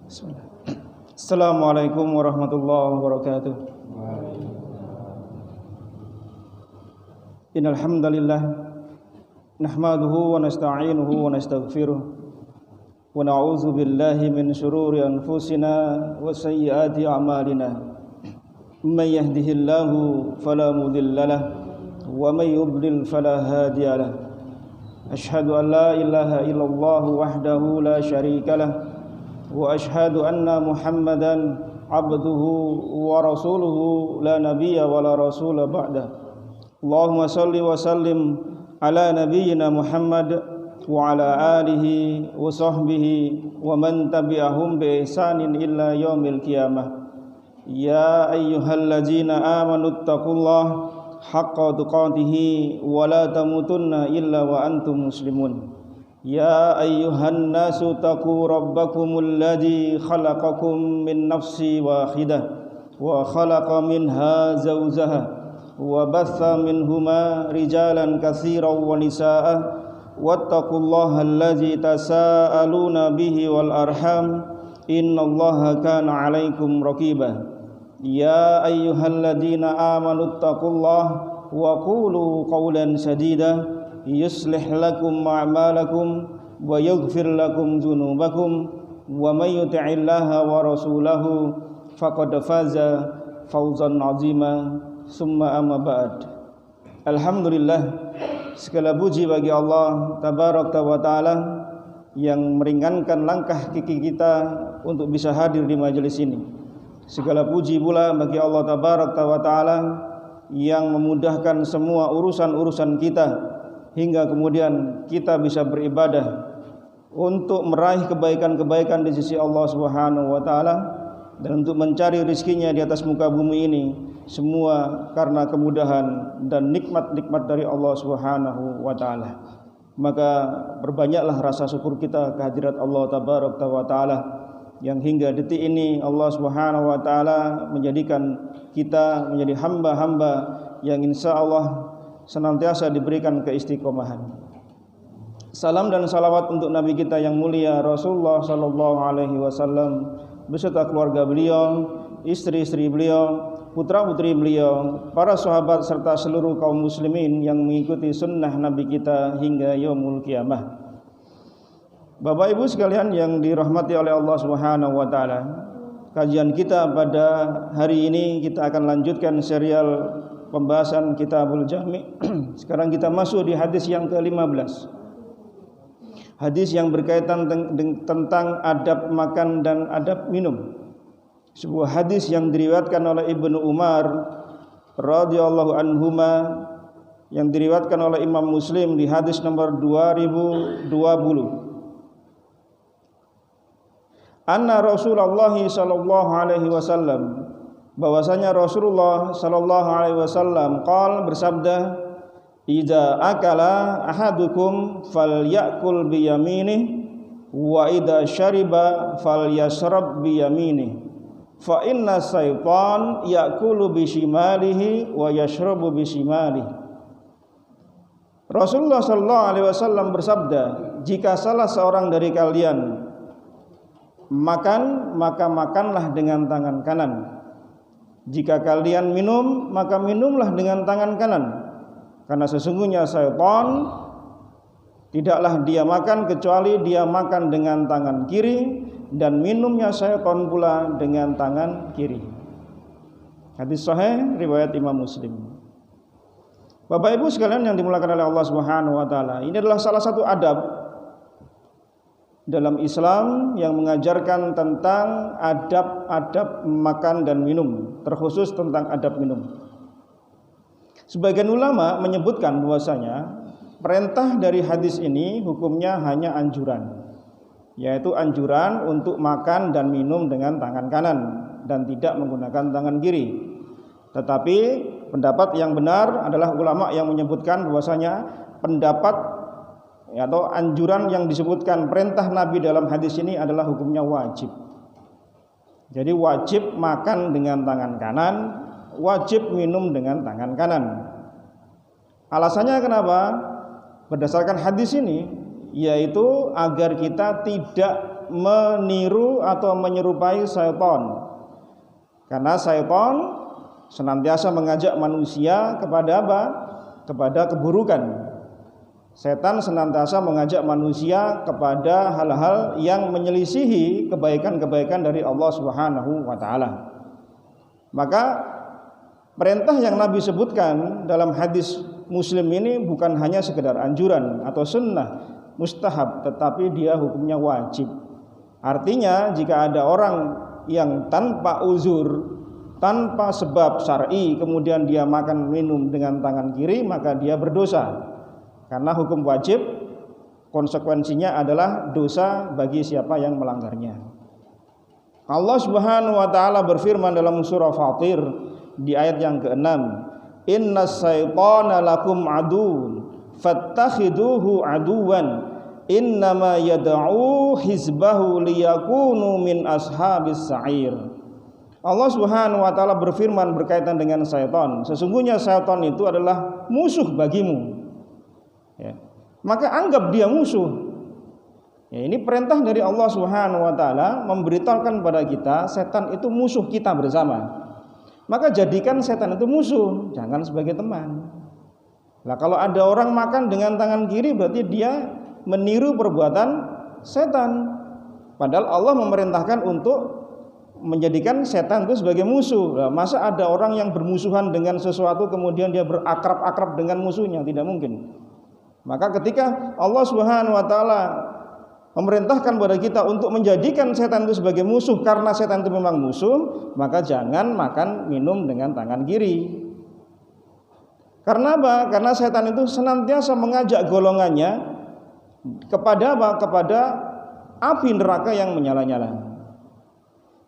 Bismillah. Assalamualaikum warahmatullahi wabarakatuh. Innal hamdalillah nahmaduhu wa nasta'inuhu wa nastaghfiruh wa na'udzu billahi min shururi anfusina wa sayyiati a'malina. May yahdihillahu fala mudilla lahu wa may yudlil fala hadiya lahu. Asyhadu an la ilaha illallah wahdahu la syarika lahu wa asyhadu anna Muhammadan abduhu wa rasuluhu la nabiyya wa la rasula ba'da. Allahumma salli wa sallim ala nabiyyina Muhammad wa ala alihi wa sahbihi wa man tabi'ahum bi ihsanin illa yaumil qiyamah. Ya ayyuhallazina amanu taqullaha haqqa tuqatih wa la tamutunna illa wa antum muslimun. Ya ayyuhan nasu taqu rabbakumul ladzi khalaqakum min nafsin wahidah wa khalaqa minha zawjaha wa batha minhuma rijalan katsiran wa nisaa'a wattaqullaha allazi tasaaluna bihi wal arham innallaha kana 'alaikum raqiba. Ya ayyuhalladzina amanu taqullaha wa qulu qawlan sadida yuslih lakum a'malakum wa yaghfir lakum dzunubakum wa may yuti'illaha wa rasulahu faqad faza fawzan 'azima. Summa amma ba'd. Alhamdulillah, segala puji bagi Allah tabaraka wa taala yang meringankan langkah kaki kita untuk bisa hadir di majelis ini. Segala puji pula bagi Allah tabaraka wa taala yang memudahkan semua urusan-urusan kita hingga kemudian kita bisa beribadah untuk meraih kebaikan-kebaikan di sisi Allah Subhanahu wa taala dan untuk mencari rezekinya di atas muka bumi ini, semua karena kemudahan dan nikmat-nikmat dari Allah Subhanahu wa taala. Maka berbanyaklah rasa syukur kita kehadirat Allah tabaraka wa taala yang hingga detik ini Allah Subhanahu wa taala menjadikan kita menjadi hamba-hamba yang insyaallah senantiasa diberikan keistiqomahan. Salam dan salawat untuk Nabi kita yang mulia Rasulullah sallallahu alaihi wasallam beserta keluarga beliau, istri-istri beliau, putra-putri beliau, para sahabat serta seluruh kaum muslimin yang mengikuti sunnah Nabi kita hingga yaumul qiyamah. Bapak Ibu sekalian yang dirahmati oleh Allah Subhanahu wa taala, kajian kita pada hari ini kita akan lanjutkan serial pembahasan Kitabul Jami'. Sekarang kita masuk di hadis yang ke-15. Hadis yang berkaitan tentang adab makan dan adab minum. Sebuah hadis yang diriwayatkan oleh Ibnu Umar radhiyallahu anhuma, yang diriwayatkan oleh Imam Muslim di hadis nomor 2020. Anna Rasulullah sallallahu alaihi wasallam, bahwasanya Rasulullah sallallahu alaihi wasallam bersabda, "Idza akala ahadukum falyakul bi yaminih wa idza syariba falyashrab bi yaminih fa inna syaitan yakulu bi shimalihi wa yashrabu bi shimalihi." Rasulullah sallallahu alaihi wasallam bersabda, jika salah seorang dari kalian makan, maka makanlah dengan tangan kanan. Jika kalian minum, maka minumlah dengan tangan kanan. Karena sesungguhnya syaitan tidaklah dia makan kecuali dia makan dengan tangan kiri, dan minumnya syaitan pula dengan tangan kiri. Hadis sahih riwayat Imam Muslim. Bapak Ibu sekalian yang dimuliakan oleh Allah Subhanahu wa taala, ini adalah salah satu adab dalam Islam yang mengajarkan tentang adab-adab makan dan minum, terkhusus tentang adab minum. Sebagian ulama menyebutkan bahwasanya perintah dari hadis ini hukumnya hanya anjuran, yaitu anjuran untuk makan dan minum dengan tangan kanan dan tidak menggunakan tangan kiri. Tetapi pendapat yang benar adalah ulama yang menyebutkan bahwasanya pendapat atau anjuran yang disebutkan perintah Nabi dalam hadis ini adalah hukumnya wajib. Jadi wajib makan dengan tangan kanan, wajib minum dengan tangan kanan. Alasannya kenapa? Berdasarkan hadis ini, yaitu agar kita tidak meniru atau menyerupai syaitan. Karena syaitan senantiasa mengajak manusia kepada apa? Kepada keburukan. Setan senantiasa mengajak manusia kepada hal-hal yang menyelisihi kebaikan-kebaikan dari Allah Subhanahu wa taala. Maka perintah yang Nabi sebutkan dalam hadis Muslim ini bukan hanya sekedar anjuran atau sunnah, mustahab, tetapi dia hukumnya wajib. Artinya jika ada orang yang tanpa uzur, tanpa sebab syar'i, kemudian dia makan minum dengan tangan kiri, maka dia berdosa. Karena hukum wajib konsekuensinya adalah dosa bagi siapa yang melanggarnya. Allah Subhanahu wa taala berfirman dalam surah Fatir di ayat yang ke-6, "Innas syaitana lakum aduwwun fattakhiduhu aduwwan innama yad'u hizbahu liyakunu min ashabis sa'ir." Allah Subhanahu wa taala berfirman berkaitan dengan syaitan, sesungguhnya syaitan itu adalah musuh bagimu. Ya. Maka anggap dia musuh. Ya, ini perintah dari Allah Subhanahu wa taala memberitahukan pada kita setan itu musuh kita bersama. Maka jadikan setan itu musuh, jangan sebagai teman. Nah, kalau ada orang makan dengan tangan kiri berarti dia meniru perbuatan setan. Padahal Allah memerintahkan untuk menjadikan setan itu sebagai musuh. Nah, masa ada orang yang bermusuhan dengan sesuatu kemudian dia berakrab-akrab dengan musuhnya? Tidak mungkin. Maka ketika Allah Subhanahu wa taala memerintahkan kepada kita untuk menjadikan setan itu sebagai musuh karena setan itu memang musuh, maka jangan makan minum dengan tangan kiri. Karena apa? Karena setan itu senantiasa mengajak golongannya kepada apa? Kepada api neraka yang menyala-nyala.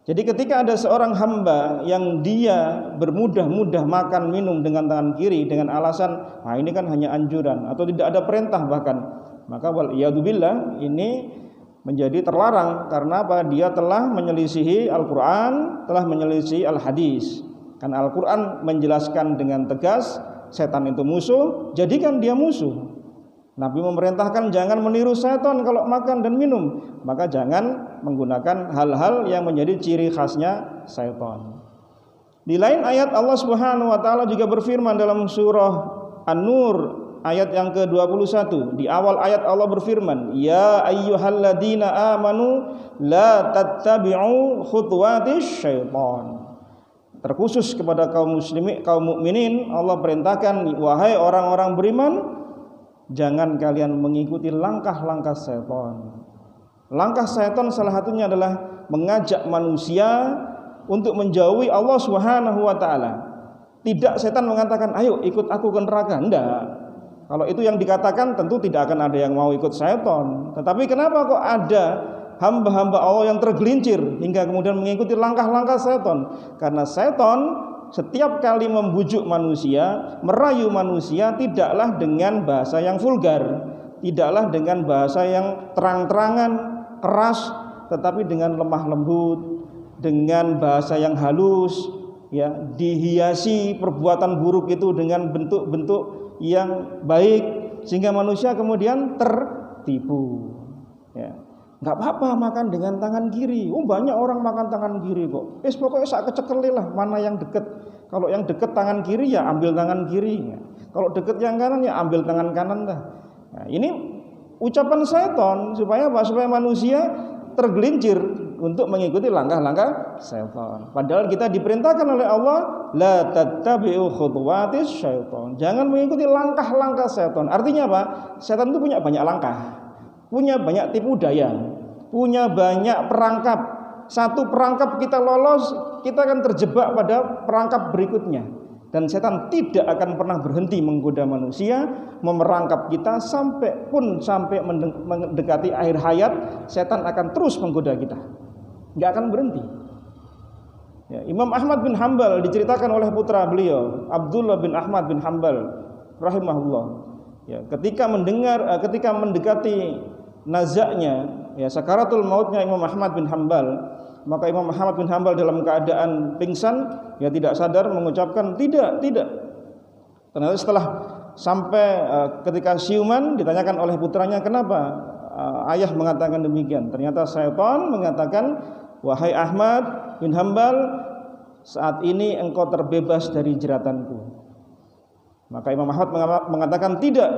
Jadi ketika ada seorang hamba yang dia bermudah-mudah makan minum dengan tangan kiri dengan alasan ini kan hanya anjuran atau tidak ada perintah bahkan, maka waliyadzubillah ini menjadi terlarang. Karena apa? Dia telah menyelisihi Al-Quran, telah menyelisihi Al-Hadis. Karena Al-Quran menjelaskan dengan tegas setan itu musuh, jadikan dia musuh. Nabi memerintahkan jangan meniru setan kalau makan dan minum, maka jangan menggunakan hal-hal yang menjadi ciri khasnya setan. Di lain ayat Allah Subhanahu wa taala juga berfirman dalam surah An-Nur ayat yang ke-21. Di awal ayat Allah berfirman, "Ya ayyuhalladzina amanu la tattabi'u khutuwatis syaitan." Terkhusus kepada kaum muslimin, kaum mukminin, Allah perintahkan, wahai orang-orang beriman, jangan kalian mengikuti langkah-langkah setan. Langkah setan salah satunya adalah mengajak manusia untuk menjauhi Allah Subhanahu wa taala. Tidak setan mengatakan, "Ayo ikut aku ke neraka." Enggak. Kalau itu yang dikatakan tentu tidak akan ada yang mau ikut setan. Tetapi kenapa kok ada hamba-hamba Allah yang tergelincir hingga kemudian mengikuti langkah-langkah setan? Karena setan setiap kali membujuk manusia, merayu manusia, tidaklah dengan bahasa yang vulgar, tidaklah dengan bahasa yang terang-terangan, keras, tetapi dengan lemah lembut, dengan bahasa yang halus, ya, dihiasi perbuatan buruk itu dengan bentuk-bentuk yang baik sehingga manusia kemudian tertipu. Ya. Enggak apa-apa makan dengan tangan kiri. Banyak orang makan tangan kiri kok. Pokoknya sak kecekel lah mana yang deket. Kalau yang deket tangan kiri ya ambil tangan kiri. Kalau deket yang kanan ya ambil tangan kanan dah. Nah, ini ucapan setan supaya apa? Supaya manusia tergelincir untuk mengikuti langkah-langkah setan. Padahal kita diperintahkan oleh Allah, la tattabi'u khutuwatis syaitan. Jangan mengikuti langkah-langkah setan. Artinya apa? Setan itu punya banyak langkah, punya banyak tipu daya, punya banyak perangkap. Satu perangkap kita lolos, kita akan terjebak pada perangkap berikutnya. Dan setan tidak akan pernah berhenti menggoda manusia, memerangkap kita sampai mendekati akhir hayat, setan akan terus menggoda kita. Enggak akan berhenti. Ya, Imam Ahmad bin Hanbal diceritakan oleh putra beliau, Abdullah bin Ahmad bin Hanbal rahimahullah. Ya, ketika mendekati nazaknya, ya, sakaratul mautnya Imam Ahmad bin Hanbal, maka Imam Ahmad bin Hanbal dalam keadaan pingsan, ya, tidak sadar mengucapkan tidak. Ternyata setelah sampai ketika siuman ditanyakan oleh putranya, kenapa ayah mengatakan demikian. Ternyata syaitan mengatakan, wahai Ahmad bin Hambal, saat ini engkau terbebas dari jeratanku. Maka Imam Ahmad mengatakan tidak.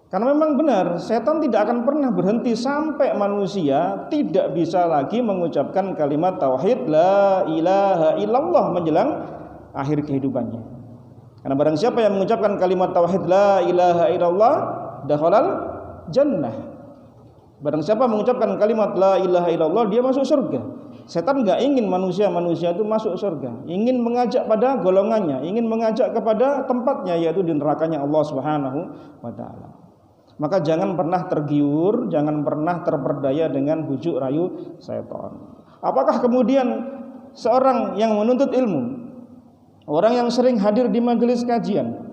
Karena memang benar, setan tidak akan pernah berhenti sampai manusia tidak bisa lagi mengucapkan kalimat tauhid la ilaha illallah menjelang akhir kehidupannya. Karena barang siapa yang mengucapkan kalimat tauhid la ilaha illallah dakhalal jannah. Barang siapa mengucapkan kalimat la ilaha illallah, dia masuk surga. Setan enggak ingin manusia itu masuk surga, ingin mengajak pada golongannya, ingin mengajak kepada tempatnya, yaitu di nerakanya Allah Subhanahu wa taala. Maka jangan pernah tergiur, jangan pernah terperdaya dengan bujuk rayu setan. Apakah kemudian seorang yang menuntut ilmu, orang yang sering hadir di majelis kajian,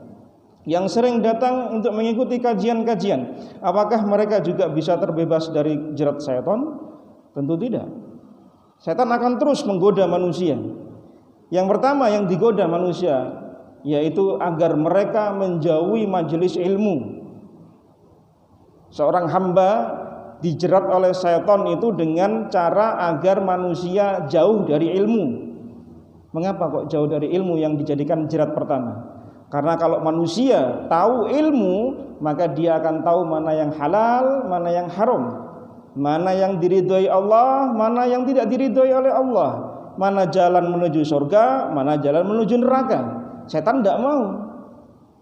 yang sering datang untuk mengikuti kajian-kajian, apakah mereka juga bisa terbebas dari jerat setan? Tentu tidak. Setan akan terus menggoda manusia. Yang pertama yang digoda manusia yaitu agar mereka menjauhi majelis ilmu. Seorang hamba dijerat oleh syaitan itu dengan cara agar manusia jauh dari ilmu. Mengapa kok jauh dari ilmu yang dijadikan jerat pertama? Karena kalau manusia tahu ilmu, maka dia akan tahu mana yang halal, mana yang haram, mana yang diridhoi Allah, mana yang tidak diridhoi oleh Allah, mana jalan menuju surga, mana jalan menuju neraka. Setan tidak mau.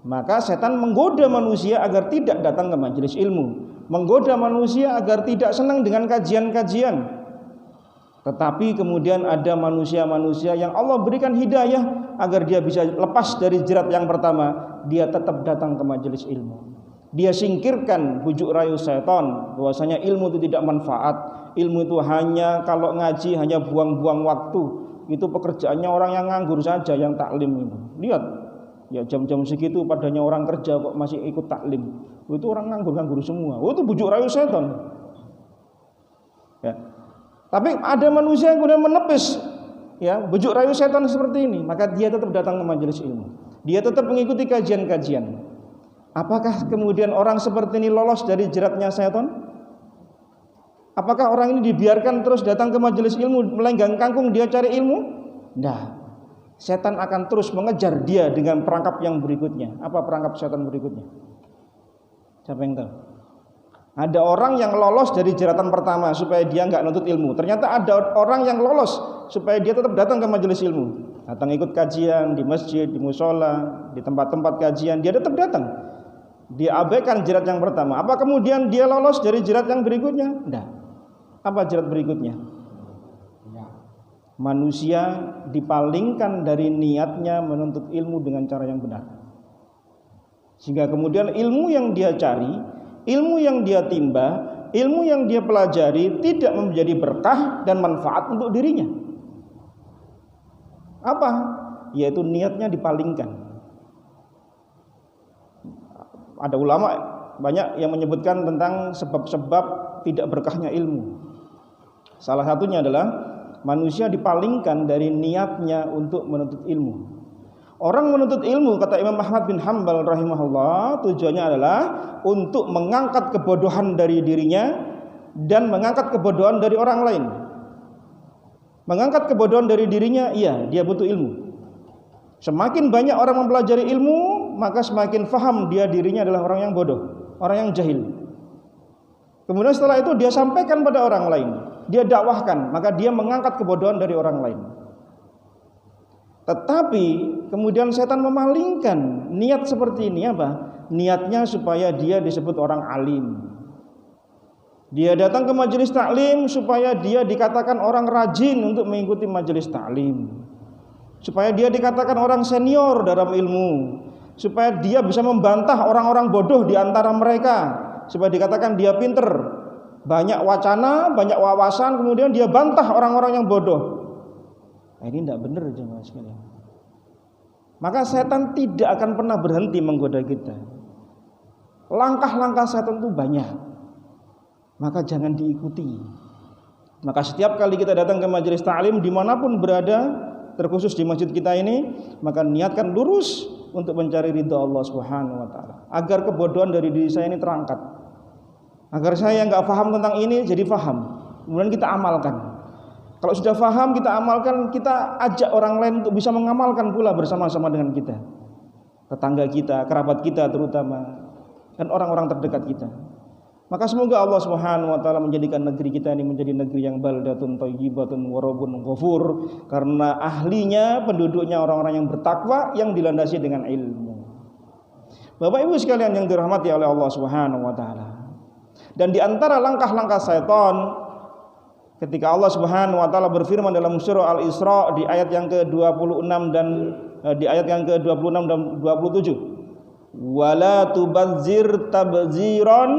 Maka setan menggoda manusia agar tidak datang ke majelis ilmu, menggoda manusia agar tidak senang dengan kajian-kajian. Tetapi kemudian ada manusia-manusia yang Allah berikan hidayah agar dia bisa lepas dari jerat yang pertama, dia tetap datang ke majelis ilmu. Dia singkirkan bujuk rayu setan bahwasanya ilmu itu tidak manfaat, ilmu itu hanya kalau ngaji hanya buang-buang waktu. Itu pekerjaannya orang yang nganggur saja yang taklim itu. Lihat, ya jam-jam segitu padanya orang kerja kok masih ikut taklim. Itu orang nganggur-nganggur semua. Itu bujuk rayu setan. Ya. Tapi ada manusia yang kemudian menepis ya bujuk rayu setan seperti ini, maka dia tetap datang ke majelis ilmu. Dia tetap mengikuti kajian-kajian. Apakah kemudian orang seperti ini lolos dari jeratnya setan? Apakah orang ini dibiarkan terus datang ke majelis ilmu melenggang kangkung dia cari ilmu? Nah, setan akan terus mengejar dia dengan perangkap yang berikutnya. Apa perangkap setan berikutnya? Siapa yang tahu? Ada orang yang lolos dari jeratan pertama supaya dia enggak nuntut ilmu. Ternyata ada orang yang lolos supaya dia tetap datang ke majelis ilmu. Datang ikut kajian di masjid, di mushola, di tempat-tempat kajian, dia tetap datang. Dia abaikan jerat yang pertama. Apa kemudian dia lolos dari jerat yang berikutnya? Tidak. Apa jerat berikutnya? Manusia dipalingkan dari niatnya menuntut ilmu dengan cara yang benar. Sehingga kemudian ilmu yang dia cari, ilmu yang dia timba, ilmu yang dia pelajari tidak menjadi berkah dan manfaat untuk dirinya. Apa? Yaitu niatnya dipalingkan. Ada ulama banyak yang menyebutkan tentang sebab-sebab tidak berkahnya ilmu. Salah satunya adalah manusia dipalingkan dari niatnya untuk menuntut ilmu. Orang menuntut ilmu, kata Imam Ahmad bin Hambal rahimahullah, tujuannya adalah untuk mengangkat kebodohan dari dirinya dan mengangkat kebodohan dari orang lain. Mengangkat kebodohan dari dirinya, iya, dia butuh ilmu. Semakin banyak orang mempelajari ilmu, maka semakin faham dia dirinya adalah orang yang bodoh, orang yang jahil. Kemudian setelah itu dia sampaikan pada orang lain, dia dakwahkan, maka dia mengangkat kebodohan dari orang lain. Tetapi kemudian setan memalingkan niat seperti ini apa? Niatnya supaya dia disebut orang alim. Dia datang ke majelis taklim supaya dia dikatakan orang rajin untuk mengikuti majelis taklim. Supaya dia dikatakan orang senior dalam ilmu. Supaya dia bisa membantah orang-orang bodoh di antara mereka. Supaya dikatakan dia pinter. Banyak wacana, banyak wawasan, kemudian dia bantah orang-orang yang bodoh. Ini tidak benar jemaah sekalian. Maka setan tidak akan pernah berhenti menggoda kita. Langkah-langkah setan itu banyak. Maka jangan diikuti. Maka setiap kali kita datang ke majelis ta'lim dimanapun berada, terkhusus di masjid kita ini, maka niatkan lurus untuk mencari ridha Allah Subhanahu wa taala. Agar kebodohan dari diri saya ini terangkat. Agar saya nggak paham tentang ini jadi paham. Kemudian kita amalkan. Kalau sudah paham kita amalkan, kita ajak orang lain untuk bisa mengamalkan pula bersama-sama dengan kita. Tetangga kita, kerabat kita terutama, dan orang-orang terdekat kita. Maka semoga Allah Subhanahu wa taala menjadikan negeri kita ini menjadi negeri yang baldatun thayyibatun wa rabbun ghafur, karena ahlinya, penduduknya orang-orang yang bertakwa yang dilandasi dengan ilmu. Bapak Ibu sekalian yang dirahmati oleh Allah Subhanahu wa taala. Dan di antara langkah-langkah syaitan ketika Allah Subhanahu wa taala berfirman dalam surah Al-Isra di ayat yang ke-26 dan di ayat yang ke-26 dan 27. Wala tubazzir tabziran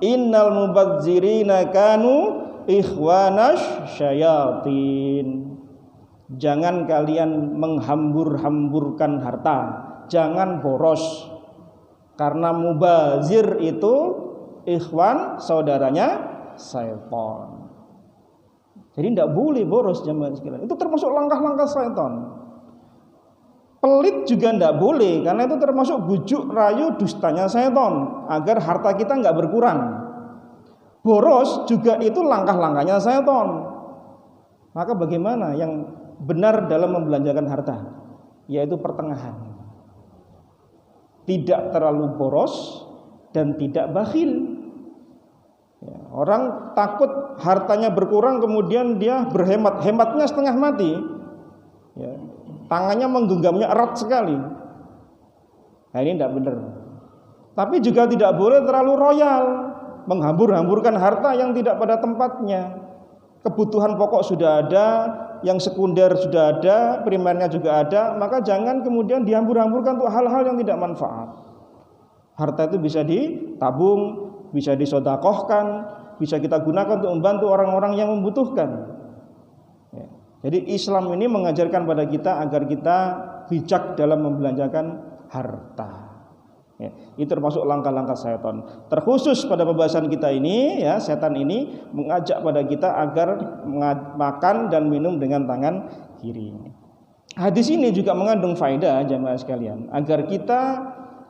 innal mubazzirina kanu ikhwanash syayatin. Jangan kalian menghambur-hamburkan harta, jangan boros. Karena mubazir itu ikhwan, saudaranya syaitan. Jadi tidak boleh boros jemaah sekalian. Itu termasuk langkah-langkah syaitan. Pelit juga tidak boleh, karena itu termasuk bujuk rayu dustanya syaitan agar harta kita nggak berkurang. Boros juga itu langkah-langkahnya syaitan. Maka bagaimana yang benar dalam membelanjakan harta? Yaitu pertengahan. Tidak terlalu boros dan tidak bakhil. Ya, orang takut hartanya berkurang kemudian dia berhemat, hematnya setengah mati. Ya, tangannya menggenggamnya erat sekali. Nah, ini tidak benar. Tapi juga tidak boleh terlalu royal, menghambur-hamburkan harta yang tidak pada tempatnya. Kebutuhan pokok sudah ada, yang sekunder sudah ada, primernya juga ada, maka jangan kemudian dihambur-hamburkan untuk hal-hal yang tidak manfaat. Harta itu bisa ditabung, bisa disedekahkan, bisa kita gunakan untuk membantu orang-orang yang membutuhkan. Ya. Jadi Islam ini mengajarkan pada kita agar kita bijak dalam membelanjakan harta. Ya, itu termasuk langkah-langkah syaitan. Terkhusus pada pembahasan kita ini, ya, setan ini mengajak pada kita agar makan dan minum dengan tangan kiri. Hadis ini juga mengandung faedah jemaah sekalian, agar kita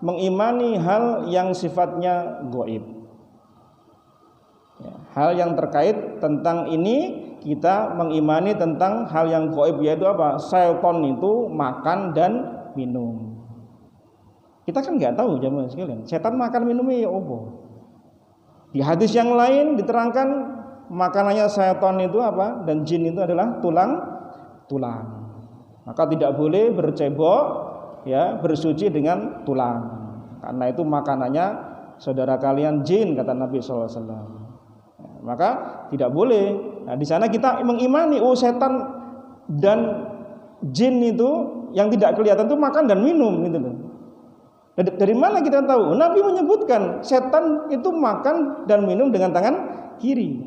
mengimani hal yang sifatnya gaib. Ya, hal yang terkait tentang ini kita mengimani tentang hal yang gaib, yaitu apa? Syaitan itu makan dan minum. Kita kan nggak tahu jemaah sekalian, setan makan minumnya ya apa. Di hadis yang lain diterangkan makanannya setan itu apa? Dan jin itu adalah tulang. Maka tidak boleh bercebok, ya, bersuci dengan tulang. Karena itu makanannya saudara kalian jin, kata Nabi SAW. Maka tidak boleh. Nah, di sana kita mengimani, oh setan dan jin itu yang tidak kelihatan itu makan dan minum, gitu loh. Dari mana kita tahu? Nabi menyebutkan setan itu makan dan minum dengan tangan kiri.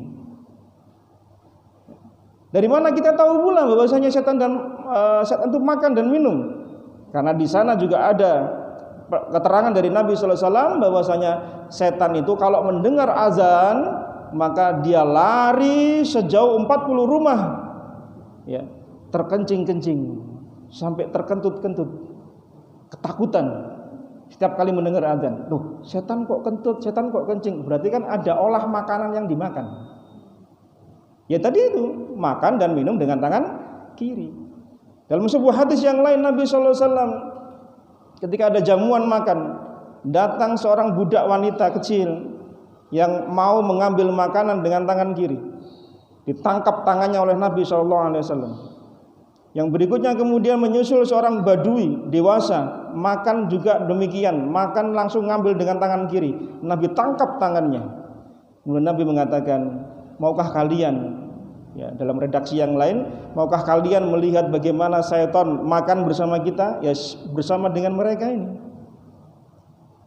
Dari mana kita tahu pula bahwasanya setan itu makan dan minum? Karena di sana juga ada keterangan dari Nabi sallallahu alaihi wasallam bahwasanya setan itu kalau mendengar azan maka dia lari sejauh 40 rumah. Ya, terkencing-kencing sampai terkentut-kentut. Ketakutan. Setiap kali mendengar azan, loh, setan kok kentut, setan kok kencing, berarti kan ada olah makanan yang dimakan. Ya tadi itu, makan dan minum dengan tangan kiri. Dalam sebuah hadis yang lain Nabi SAW ketika ada jamuan makan, datang seorang budak wanita kecil yang mau mengambil makanan dengan tangan kiri. Ditangkap tangannya oleh Nabi SAW. Yang berikutnya kemudian menyusul seorang badui dewasa, makan juga demikian, makan langsung ngambil dengan tangan kiri. Nabi tangkap tangannya. Kemudian Nabi mengatakan, maukah kalian, ya, dalam redaksi yang lain, maukah kalian melihat bagaimana syaitan makan bersama kita? Ya, bersama dengan mereka ini.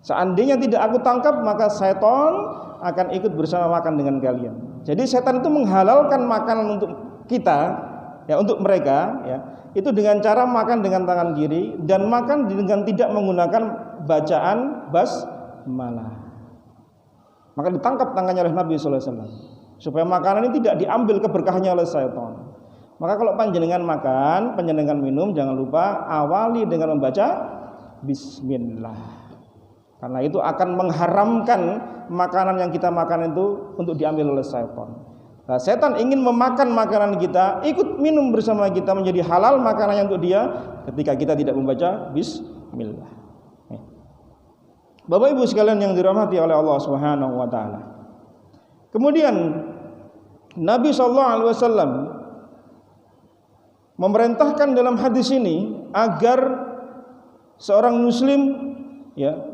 Seandainya tidak aku tangkap, maka syaitan akan ikut bersama makan dengan kalian. Jadi setan itu menghalalkan makanan untuk kita, ya, untuk mereka, ya, itu dengan cara makan dengan tangan kiri dan makan dengan tidak menggunakan bacaan basmalah. Maka ditangkap tangannya oleh Nabi SAW supaya makanan ini tidak diambil keberkahannya oleh syaitan. Maka kalau panjenengan makan, panjenengan minum, jangan lupa awali dengan membaca bismillah. Karena itu akan mengharamkan makanan yang kita makan itu untuk diambil oleh setan. Nah, setan ingin memakan makanan kita, ikut minum bersama kita, menjadi halal makanannya untuk dia ketika kita tidak membaca bismillah. Bapak Ibu sekalian yang dirahmati oleh Allah Subhanahu wa taala. Kemudian Nabi sallallahu alaihi wasallam memerintahkan dalam hadis ini agar seorang muslim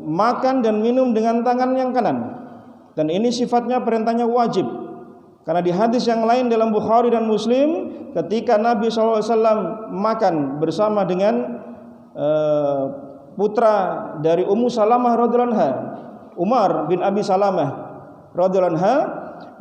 makan dan minum dengan tangan yang kanan. Dan ini sifatnya perintahnya wajib. Karena di hadis yang lain dalam Bukhari dan Muslim, ketika Nabi sallallahu alaihi wasallam makan bersama dengan putra dari Ummu Salamah radhiyallahu anha, Umar bin Abi Salamah radhiyallahu anha,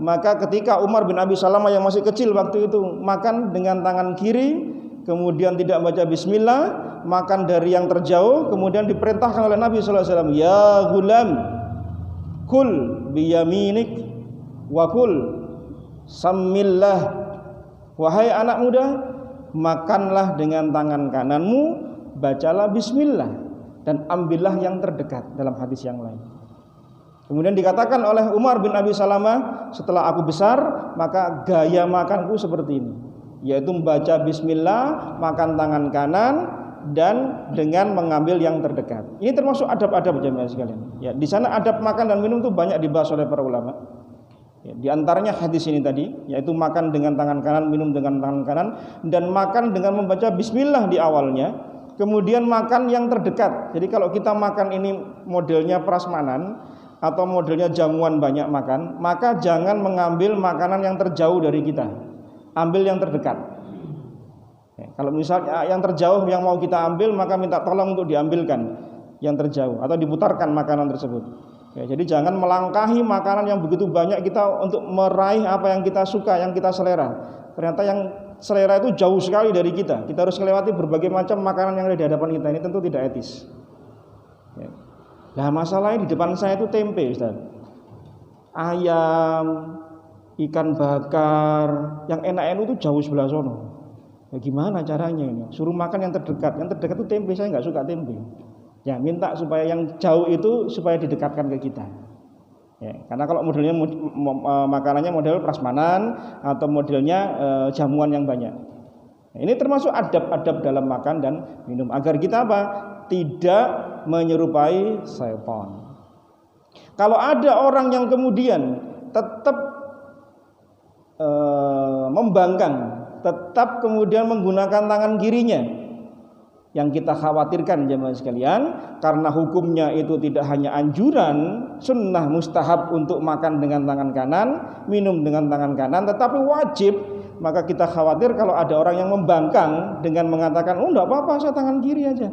maka ketika Umar bin Abi Salamah yang masih kecil waktu itu makan dengan tangan kiri, kemudian tidak baca bismillah, makan dari yang terjauh, kemudian diperintahkan oleh Nabi sallallahu alaihi wasallam, "Ya gulam, kul biyaminik wa kul sammillah." Wahai anak muda, makanlah dengan tangan kananmu, bacalah bismillah, dan ambillah yang terdekat, dalam hadis yang lain. Kemudian dikatakan oleh Umar bin Abi Salamah, setelah aku besar maka gaya makanku seperti ini, yaitu membaca bismillah, makan tangan kanan, dan dengan mengambil yang terdekat. Ini termasuk adab-adab jemaah sekalian. Ya, di sana adab makan dan minum itu banyak dibahas oleh para ulama. Ya, di antaranya hadis ini tadi, yaitu makan dengan tangan kanan, minum dengan tangan kanan, dan makan dengan membaca bismillah di awalnya. Kemudian makan yang terdekat. Jadi kalau kita makan ini modelnya prasmanan atau modelnya jamuan banyak makan, maka jangan mengambil makanan yang terjauh dari kita, ambil yang terdekat. Ya, kalau misalnya yang terjauh yang mau kita ambil, maka minta tolong untuk diambilkan yang terjauh atau diputarkan makanan tersebut. Ya, jadi jangan melangkahi makanan yang begitu banyak kita untuk meraih apa yang kita suka, yang kita selera. Ternyata yang selera itu jauh sekali dari kita. Kita harus melewati berbagai macam makanan yang ada di hadapan kita. Ini tentu tidak etis. Ya. Nah, masalahnya di depan saya itu tempe, Ustaz. Ayam, ikan bakar, yang enak-enak itu jauh sebelah sono. Ya, gimana caranya ini? Suruh makan yang terdekat. Yang terdekat itu tempe, saya nggak suka tempe. Ya, minta supaya yang jauh itu supaya didekatkan ke kita. Ya, karena kalau modelnya makanannya model prasmanan atau modelnya jamuan yang banyak. Nah, ini termasuk adab-adab dalam makan dan minum agar kita apa? Tidak menyerupai syaitan. Kalau ada orang yang kemudian tetap membangkang, tetap kemudian menggunakan tangan kirinya, yang kita khawatirkan jemaah sekalian, karena hukumnya itu tidak hanya anjuran, sunnah mustahab untuk makan dengan tangan kanan, minum dengan tangan kanan, tetapi wajib. Maka kita khawatir kalau ada orang yang membangkang dengan mengatakan, "Oh, enggak apa-apa, saya tangan kiri aja."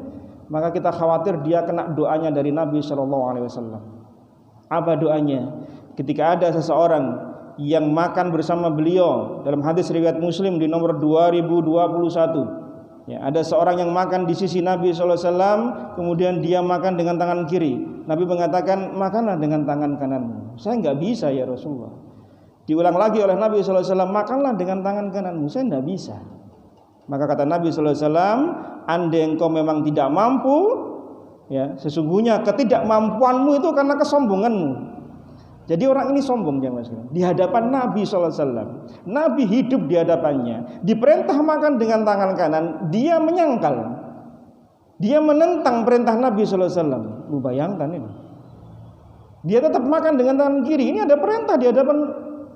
Maka kita khawatir dia kena doanya dari Nabi SAW. Apa doanya? Ketika ada seseorang yang makan bersama beliau, dalam hadis riwayat Muslim di nomor 2021, ya, ada seorang yang makan di sisi Nabi SAW, kemudian dia makan dengan tangan kiri. Nabi mengatakan, makanlah dengan tangan kananmu. Saya enggak bisa ya Rasulullah. Diulang lagi oleh Nabi SAW, makanlah dengan tangan kananmu. Saya enggak bisa. Maka kata Nabi SAW, andai engkau memang tidak mampu, ya, sesungguhnya ketidakmampuanmu itu karena kesombonganmu. Jadi orang ini sombong jemaah sekalian. Di hadapan Nabi SAW, Nabi hidup di hadapannya, diperintah makan dengan tangan kanan, dia menyangkal, dia menentang perintah Nabi SAW. Lu bayangkan ini, dia tetap makan dengan tangan kiri. Ini ada perintah di hadapan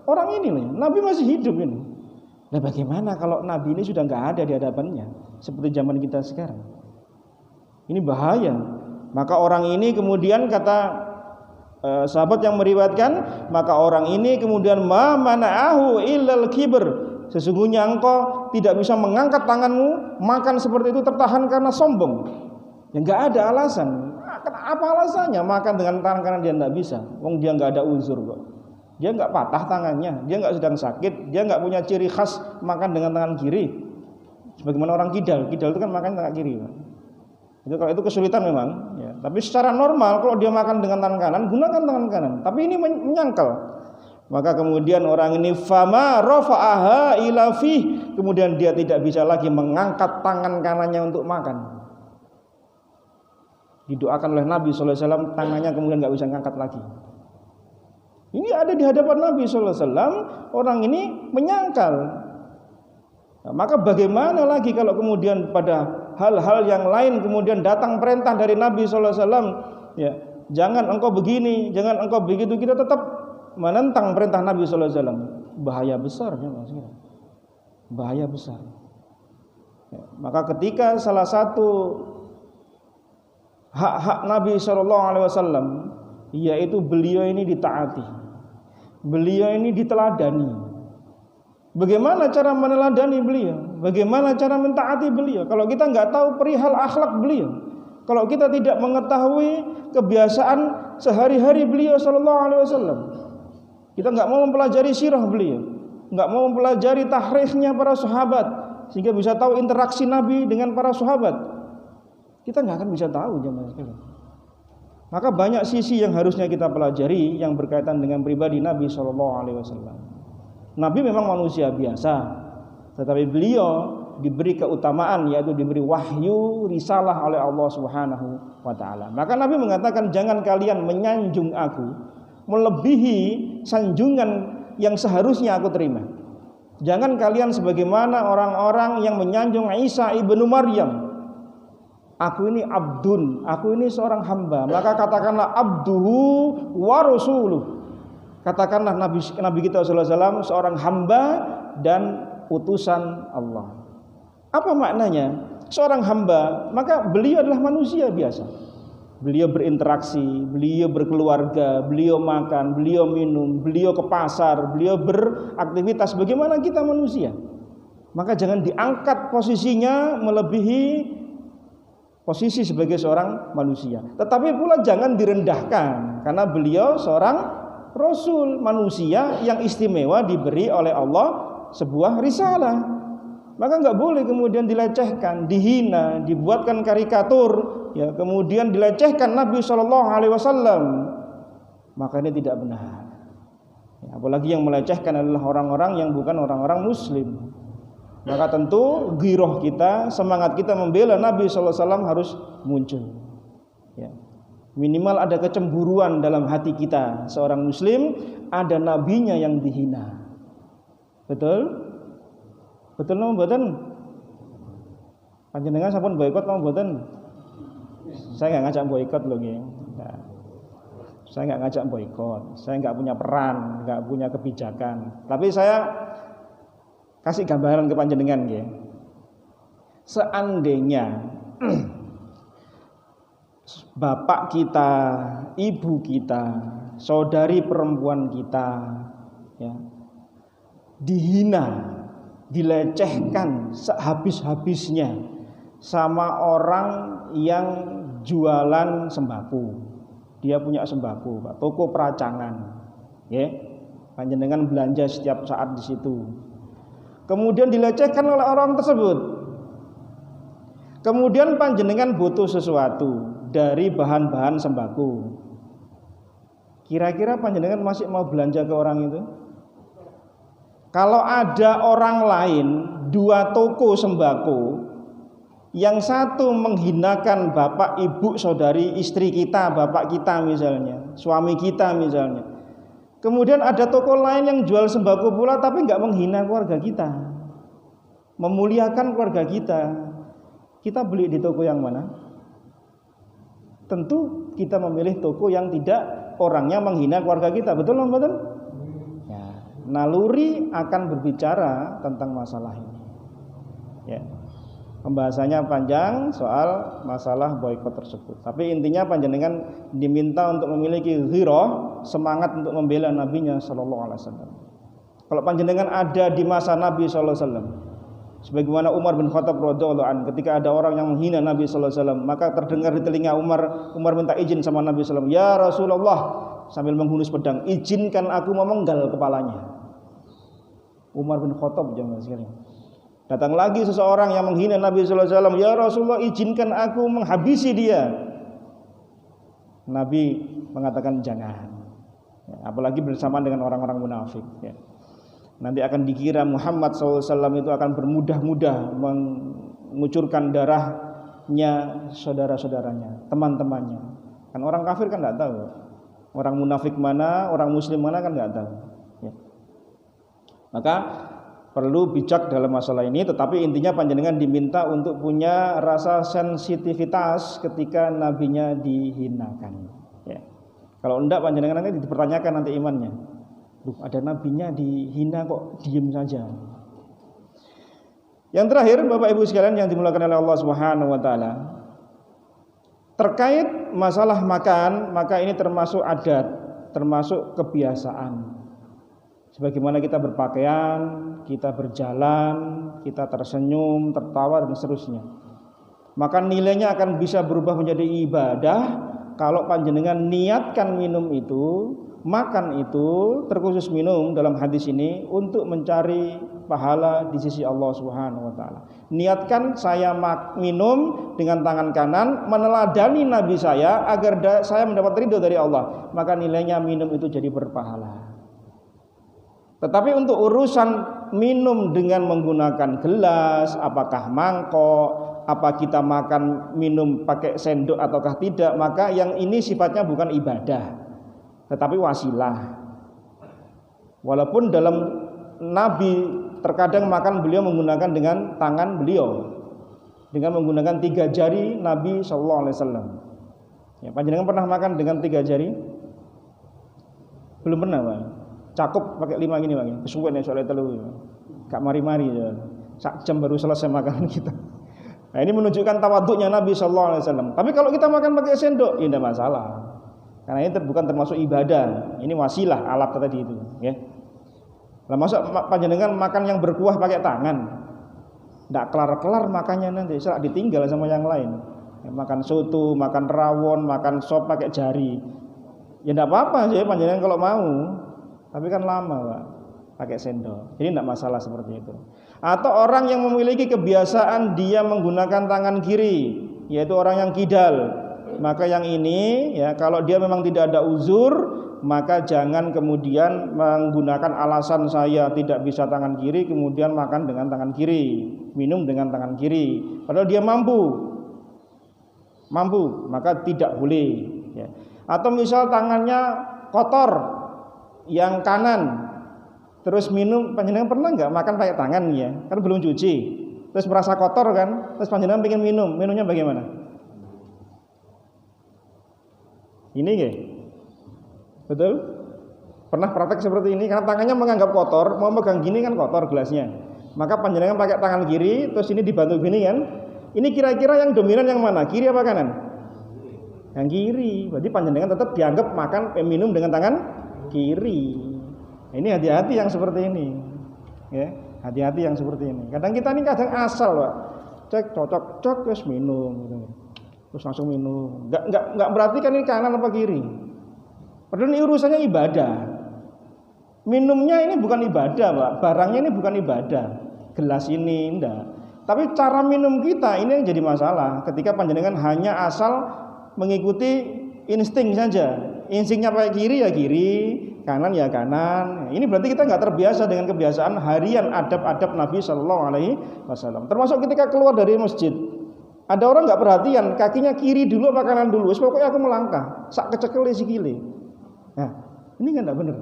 orang ini nih. Nabi masih hidup ini. Nah, bagaimana kalau Nabi ini sudah nggak ada di hadapannya, seperti zaman kita sekarang? Ini bahaya. Maka orang ini kemudian kata sahabat yang meriwayatkan, maka orang ini kemudian ma mana'ahu illal kibr, sesungguhnya engkau tidak bisa mengangkat tanganmu makan seperti itu tertahan karena sombong. Ya enggak ada alasan. Apa alasannya makan dengan tangan kanan dia enggak bisa? Wong dia enggak ada uzur kok. Dia enggak patah tangannya, dia enggak sedang sakit, dia enggak punya ciri khas makan dengan tangan kiri. Sebagaimana orang kidal itu kan makan tangan kiri. Itu kalau itu kesulitan memang, ya. Tapi secara normal kalau dia makan dengan tangan kanan, gunakan tangan kanan. Tapi ini menyangkal. Maka kemudian orang ini fama rafa'aha ila fi, kemudian dia tidak bisa lagi mengangkat tangan kanannya untuk makan. Didoakan oleh Nabi sallallahu alaihi wasallam, tangannya kemudian enggak bisa ngangkat lagi. Ini ada di hadapan Nabi sallallahu alaihi wasallam, orang ini menyangkal. Nah, maka bagaimana lagi kalau kemudian pada hal-hal yang lain kemudian datang perintah dari Nabi sallallahu alaihi wasallam, ya, jangan engkau begini, jangan engkau begitu, kita tetap menentang perintah Nabi sallallahu alaihi wasallam. Bahaya besar ya, maksudnya. Bahaya besar. Ya, maka ketika salah satu hak-hak Nabi sallallahu alaihi wasallam yaitu beliau ini ditaati, beliau ini diteladani. Bagaimana cara meneladani beliau? Bagaimana cara mentaati beliau? Kalau kita nggak tahu perihal akhlak beliau, kalau kita tidak mengetahui kebiasaan sehari-hari beliau sallallahu alaihi wasallam, kita nggak mau mempelajari sirah beliau, nggak mau mempelajari tahriknya para sahabat sehingga bisa tahu interaksi Nabi dengan para sahabat, kita nggak akan bisa tahu jemaah sekalian. Maka banyak sisi yang harusnya kita pelajari yang berkaitan dengan pribadi Nabi sallallahu alaihi wasallam. Nabi memang manusia biasa, tetapi beliau diberi keutamaan, yaitu diberi wahyu risalah oleh Allah Subhanahu wa taala. Maka Nabi mengatakan, jangan kalian menyanjung aku melebihi sanjungan yang seharusnya aku terima. Jangan kalian sebagaimana orang-orang yang menyanjung Isa ibnu Maryam. Aku ini abdun, aku ini seorang hamba. Maka katakanlah abduhu wa rasuluh. Katakanlah Nabi kita sallallahu alaihi wasallam seorang hamba dan utusan Allah. Apa maknanya? Seorang hamba, maka beliau adalah manusia biasa. Beliau berinteraksi, beliau berkeluarga, beliau makan, beliau minum, beliau ke pasar, beliau beraktivitas bagaimana kita manusia. Maka jangan diangkat posisinya melebihi posisi sebagai seorang manusia. Tetapi pula jangan direndahkan, karena beliau seorang Rasul, manusia yang istimewa, diberi oleh Allah sebuah risalah. Maka enggak boleh kemudian dilecehkan, dihina, dibuatkan karikatur, ya, kemudian dilecehkan Nabi sallallahu alaihi wasallam. Maka ini tidak benar. Ya, apalagi yang melecehkan adalah orang-orang yang bukan orang-orang muslim. Maka tentu giroh kita, semangat kita membela Nabi sallallahu alaihi wasallam harus muncul. Ya. Minimal ada kecemburuan dalam hati kita. Seorang muslim ada nabinya yang dihina. Betul? Betul napa mboten? Panjenengan sampun boikot napa mboten? Saya enggak ngajak boikot lho nggih. Nah, saya enggak ngajak boikot. Saya enggak punya peran, enggak punya kebijakan. Tapi saya kasih gambaran ke panjenengan nggih. Seandainya bapak kita, ibu kita, saudari perempuan kita, ya, dihina, dilecehkan sehabis-habisnya sama orang yang jualan sembako. Dia punya sembako, Pak, toko peracangan, ya, panjenengan belanja setiap saat di situ. Kemudian dilecehkan oleh orang tersebut. Kemudian panjenengan butuh sesuatu dari bahan-bahan sembako. Kira-kira panjenengan masih mau belanja ke orang itu? Kalau ada orang lain, dua toko sembako, yang satu menghinakan bapak, ibu, saudari, istri kita, bapak kita misalnya, suami kita misalnya. Kemudian ada toko lain yang jual sembako pula tapi enggak menghina keluarga kita, memuliakan keluarga kita. Kita beli di toko yang mana? Tentu kita memilih toko yang tidak orangnya menghina keluarga kita. Betul nggak betul? Ya, naluri akan berbicara tentang masalah ini. Ya, pembahasannya panjang soal masalah boikot tersebut. Tapi intinya panjenengan diminta untuk memiliki ghirah, semangat untuk membela nabinya sallallahu alaihi wasallam. Kalau panjenengan ada di masa Nabi sallallahu alaihi wasallam, sebagaimana Umar bin Khattab radhiyallahu anhu, ketika ada orang yang menghina Nabi sallallahu alaihi wasallam, maka terdengar di telinga Umar minta izin sama Nabi sallallahu alaihi wasallam, "Ya Rasulullah," sambil menghunus pedang, "izinkan aku memenggal kepalanya." Umar bin Khattab jangan sekali. Datang lagi seseorang yang menghina Nabi sallallahu alaihi wasallam, "Ya Rasulullah, izinkan aku menghabisi dia." Nabi mengatakan jangan. Ya, apalagi bersamaan dengan orang-orang munafik, ya. Nanti akan dikira Muhammad SAW itu akan bermudah-mudah mengucurkan darah salahnya saudara-saudaranya, teman-temannya. Kan orang kafir kan enggak tahu. Orang munafik mana, orang muslim mana kan enggak tahu. Ya. Maka perlu bijak dalam masalah ini, tetapi intinya panjenengan diminta untuk punya rasa sensitivitas ketika nabinya dihinakan. Ya. Kalau enggak panjenengan nanti dipertanyakan nanti imannya. Duh, ada nabinya dihina kok diem saja. Yang terakhir, Bapak Ibu sekalian yang dimuliakan oleh Allah Subhanahu wa taala, terkait masalah makan, maka ini termasuk adat, termasuk kebiasaan. Sebagaimana kita berpakaian, kita berjalan, kita tersenyum, tertawa dan seterusnya. Maka nilainya akan bisa berubah menjadi ibadah kalau panjenengan niatkan minum itu, makan itu, terkhusus minum dalam hadis ini untuk mencari pahala di sisi Allah Subhanahu wa taala. Niatkan saya minum dengan tangan kanan meneladani nabi saya agar saya mendapat ridho dari Allah, maka nilainya minum itu jadi berpahala. Tetapi untuk urusan minum dengan menggunakan gelas, apakah mangkok, apa kita makan minum pakai sendok ataukah tidak, maka yang ini sifatnya bukan ibadah, tetapi wasilah. Walaupun dalam Nabi terkadang makan beliau menggunakan dengan tangan beliau, dengan menggunakan 3 jari Nabi Sallallahu Alaihi Wasallam. Ya, panjenengan pernah makan dengan 3 jari? Belum pernah, Pak. Cakup pakai 5 gini, Pak. Kesuwen ya soalnya telu. Gak mari-mari ya. Sak jam baru selesai makanan kita. Nah, ini menunjukkan tawaduknya Nabi Sallallahu Alaihi Wasallam. Tapi kalau kita makan pakai sendok, ya tidak masalah. Karena ini bukan termasuk ibadah. Ini wasilah, alat tadi itu, ya. Lah masa panjenengan makan yang berkuah pakai tangan, tidak kelar-kelar makannya nanti, salah ditinggal sama yang lain. Ya, makan soto, makan rawon, makan sop pakai jari, ya tidak apa-apa sih panjenengan kalau mau, tapi kan lama Pak, pakai sendok. Jadi tidak masalah seperti itu. Atau orang yang memiliki kebiasaan dia menggunakan tangan kiri, yaitu orang yang kidal, maka yang ini ya kalau dia memang tidak ada uzur, maka jangan kemudian menggunakan alasan saya tidak bisa tangan kiri kemudian makan dengan tangan kiri, minum dengan tangan kiri, padahal dia mampu, maka tidak boleh ya. Atau misal tangannya kotor yang kanan, terus minum, panjenengan pernah nggak makan pakai tangan ya, kan belum cuci, terus merasa kotor kan, terus panjenengan pengen minumnya bagaimana? Ini nggih? Betul? Pernah praktek seperti ini? Karena tangannya menganggap kotor, mau megang gini kan kotor gelasnya. Maka panjenengan pakai tangan kiri, terus ini dibantu gini kan. Ini kira-kira yang dominan yang mana? Kiri apa kanan? Yang kiri. Berarti panjenengan tetap dianggap makan minum dengan tangan kiri. Ini hati-hati yang seperti ini. Ya, hati-hati yang seperti ini. Kadang kita ini kadang asal, Pak. Cek cocok, terus minum gitu. Terus langsung minum. Enggak berarti kan ini kanan apa kiri. Padahal ini urusannya ibadah. Minumnya ini bukan ibadah, Pak. Barangnya ini bukan ibadah. Gelas ini enggak. Tapi cara minum kita ini yang jadi masalah. Ketika panjenengan hanya asal mengikuti insting saja. Instingnya pakai kiri ya kiri, kanan ya kanan. Ini berarti kita enggak terbiasa dengan kebiasaan harian adab-adab Nabi Sallallahu Alaihi Wasallam. Termasuk ketika keluar dari masjid. Ada orang enggak perhatian, kakinya kiri dulu apa kanan dulu. Pokoknya aku melangkah, sak kecekel sikile. Nah, ini kan tidak benar.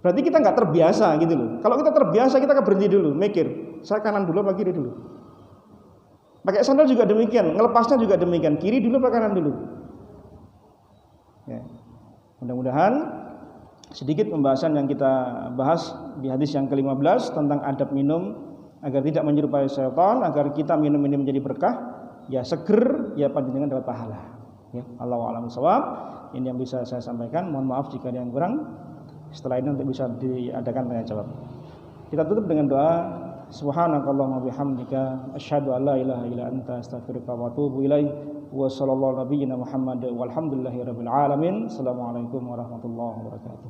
Berarti kita nggak terbiasa gitu loh. Kalau kita terbiasa, kita akan berhenti dulu, mikir, saya kanan dulu apa kiri dulu. Pakai sandal juga demikian, ngelepasnya juga demikian, kiri dulu apa kanan dulu. Ya. Mudah-mudahan sedikit pembahasan yang kita bahas di hadis yang ke-15 tentang adab minum agar tidak menyerupai syaitan, agar kita minum ini menjadi berkah, ya seger, ya panjenengan dapat pahala. Ya, Allahu a'lam bishawab. Ini yang bisa saya sampaikan. Mohon maaf jika ada yang kurang. Setelah ini nanti bisa diadakan tanya jawab. Kita tutup dengan doa. Subhanakallahumma bihamdika asyhadu an la ilaha illa anta astaghfiruka wa atubu ilaik. Wa sallallahu nabiyina Muhammad walhamdulillahirabbil alamin. Assalamualaikum warahmatullahi wabarakatuh.